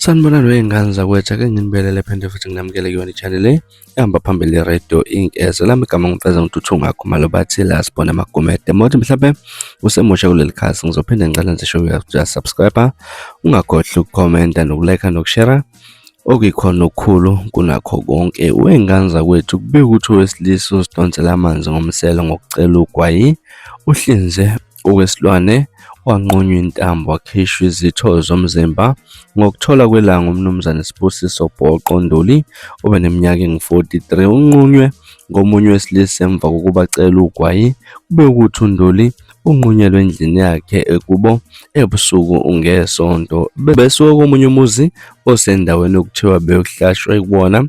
Sanibonani wey'ngane zakwethu, ake nginibelele phinde futhi nginamukele kuyona i-channel le ehamba phambili i-Radio Inc. Lami igama ngimfeza ngithuthi ungakho bathi la sibona amagumede. Mothi mhlawumbe usemusha kuleli khasi, ngizophinde ngicela ngisho uya-subscribe, ungakhohlwa ukukhomenta nokulike nokushare. Okuyikhona okukhulu kunakho konke, wey'ngane zakwethu, kubika ukuthi owesilisa uzidonsela amanzi ngomselo ngokucela ugwayi, uhlinze okwesilwane, wanqunywa intambo, wakhishwa izitho zomzimba ngokuthola kwelanga umnumzane Sibusiso Bhoqo Nduli obeneminyaka engu-43. Unqunywe ngomunye wesilisa emva kokuba acela ugwayi. Kube ukuthi uNduli unqunyelwe endlini yakhe ekubo ebusuku ngesonto. Besuka komunye umuzi osendaweni okuthiwa beyokuhlashwa kubona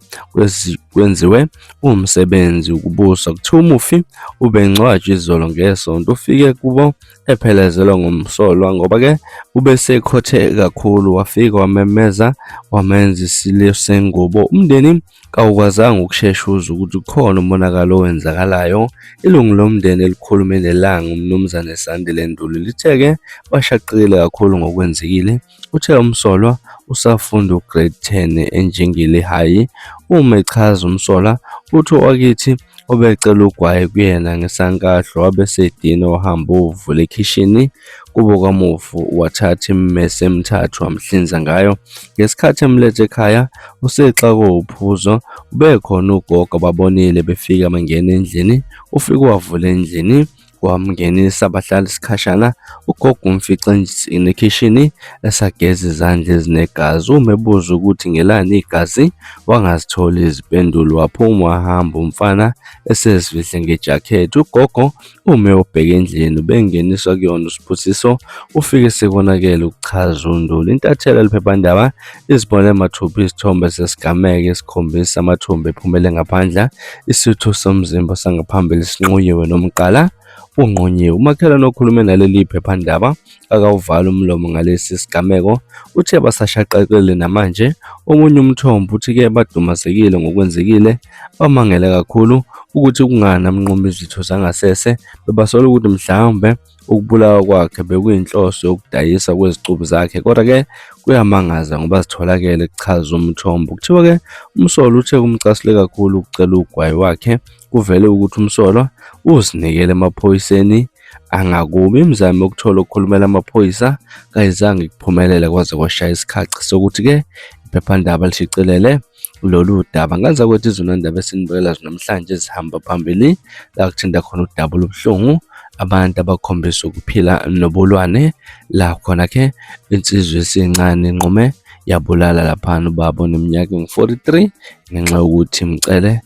kwenziwe umsebenzi ukubusa. Kuthiwa umufi ubengcwatshwa izolo ngesonto, ufike kubo ephelezelwa ngomsolwa ngoba-ke ubesekhothe kakhulu. Wafika wamemeza, wamenza isilo sengubo. Umndeni kawukwazanga ukushesha uzwe ukuthi kukhona umonakalo owenzakalayo. Ilungu lomndeni elikhulume nelanga umnumzane Sandile Nduli lithe-ke bashaqekile kakhulu ngokwenzekile. Uthe umsolwa usafunda ugrade 10 enjingile high. Uma echaza umsolwa uthi owakithi obecela ugwayi kuyena ngesankahlo wabesedina, wahamba uvula ekhishini kubo kamufu, wathatha immese emithathu wamhlinza ngayo. Ngesikhathi emlethe ekhaya usexa kophuzo, ubekhona ugogo ababonile befika bangena endlini. Ufike wavula endlini wamngenisa, bahlala isikhashana. Ugogo umfica nekhishini esageza izandla ezinegazi. Uma ebuza ukuthi ngelani igazi, wangazitholi izimpendulo. Waphuma wahamba, umfana esezifihle ngejakhethi. Ugogo ume ubheka endlini, bengeniswa kuyona uSibusiso. Ufike sekonakele ukuchaza uNduli. Intatheli liphephandaba izibone amathupha isithombe sesigameko esikhombisa amathumbu ephumele ngaphandle, isitho somzimba sangaphambili sinquyiwe nomqala unqunyiwe. Umakhelwane okhulume naleli phephandaba akawuvala umlomo ngalesi sigameko. Uthe basashaqekile namanje omunye umthombo uthi-ke badumazekile ngokwenzekile, bamangele kakhulu ukuthi kungani amnquma izitho zangasese. Bebasola ukuthi mhlawumbe ukubulawa kwakhe bekuyinhloso yokudayisa kwezicubu zakhe, kodwa-ke kuyamangaza ngoba zitholakele kuchaza umthombo. Kuthiwa-ke umsolwa uthe kumcasule kakhulu ukucela ugwayi wakhe. Kuvele ukuthi umsolwa uzinikele emaphoyiseni angakubi. Imizamo yokuthola ukukhulumela amaphoyisa kayizange kuphumelela kwaze kwashaya isikhathi sokuthi-ke iphephandaba lishicilele lolu daba. Ngane zakwethu, izonandaba esinibekela namhlanje zihamba phambili la kuthinta khona udaba olubuhlungu, abantu abakhombisa ukuphila nobulwane, la khona-ke insizwe esincane inqume yabulala laphana ubaba oneminyaka engu-43 ngenxa yokuthi imcele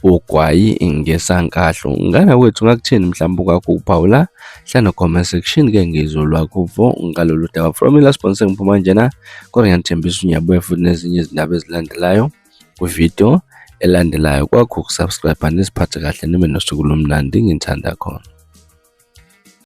ugwayi ngesankahlo. Ngane wethu, ngakuthini mhlawumbe kwakho ukuphawula? Hlala comment section-ke ngizwe lwakho ngalolu daba. From ila sponsor ngiphuma njena, kodwa ngiyathembisa unyabuye futhi nezinye izindaba ezilandelayo kwivideo elandelayo. Kwakho ukusubscribe nisiphathe kahle, nibe nosuku lomnandi, ngithanda khona.